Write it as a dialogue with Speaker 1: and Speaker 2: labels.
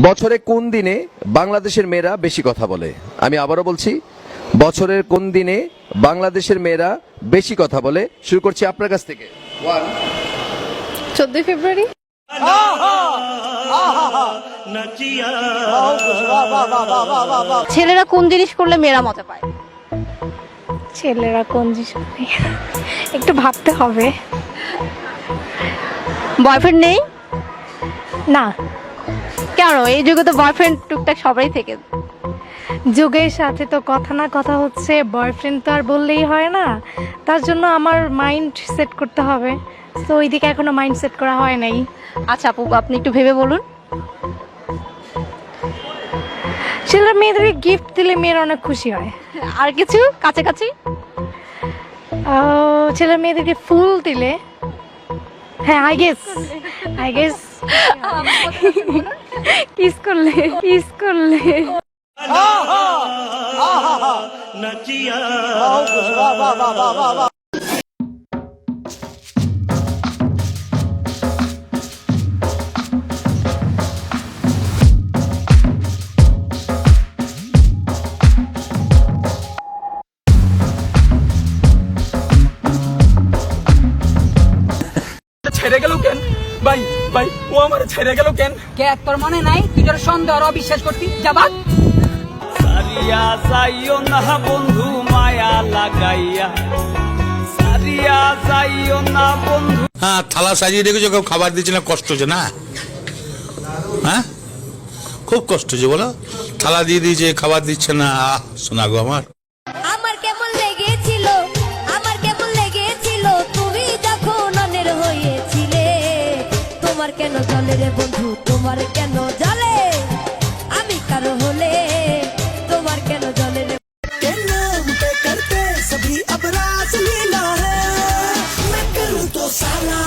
Speaker 1: বছরে কোন দিনে বাংলাদেশের মেয়েরা বেশি কথা বলে? আমি আবারও বলছি, বছরের কোন দিনে বাংলাদেশের মেয়েরা বেশি কথা বলে? শুরু করছি আপনার কাছ থেকে।
Speaker 2: 14 ফেব্রুয়ারি।
Speaker 3: ছেলেরা কোন জিনিস করলে মেয়েরা মজা পায়?
Speaker 2: ছেলেরা কোন জিনিস একটু ভাবতে হবে।
Speaker 3: বয়ফ্রেন্ড নেই?
Speaker 2: না,
Speaker 3: কেন? এই যুগে তো বয়ফ্রেন্ড টুকটাক সবাই থেকে।
Speaker 2: যুগের সাথে তো কথা না কথা হচ্ছে, বয়ফ্রেন্ড তো আর বললেই হয় না। তার জন্য আমার মাইন্ড সেট করতে হবে, তো ওইদিকে এখনো মাইন্ড সেট করা হয় নাই।
Speaker 3: আচ্ছা আপু, আপনি একটু ভেবে বলুন।
Speaker 2: ছেলেরা মেয়েদেরকে গিফট দিলে মেয়েরা অনেক খুশি হয়।
Speaker 3: আর কিছু কাছাকাছি?
Speaker 2: ছেলেরা মেয়েদেরকে ফুল দিলে, হ্যাঁ আই গেস কিস করলে
Speaker 4: ছেড়ে গেল কেন ভাই? ভাই ও আমার ছেড়ে গেল কেন?
Speaker 5: কে তোর মনে নাই তুই তোর সন্দেহ আর অবিশ্বাস করতি? যাবা
Speaker 4: সারিয়া যাইও না বন্ধু মায়া লাগাইয়া, সারিয়া যাইও না বন্ধু।
Speaker 6: হ্যাঁ, থালা সাজিয়ে রেখেছো, কেউ খাবার দিচ্ছে না, কষ্ট হচ্ছে না? হ্যাঁ, খুব কষ্ট হচ্ছে বলো। থালা দিয়ে দিয়েছে, খাবার দিচ্ছে না। শোনা গো আমার,
Speaker 7: আমার কেমন লেগেছিল, আমার কেমন লেগেছিল তুমি যখন অনের হয়েছিলে। তোমার কেন জলে রে বন্ধু, তোমার কেন জলে? আমি কারো হলে তোমার কেন জলে রে?
Speaker 8: सभी अब रास लीला है, मैं करूं तो साला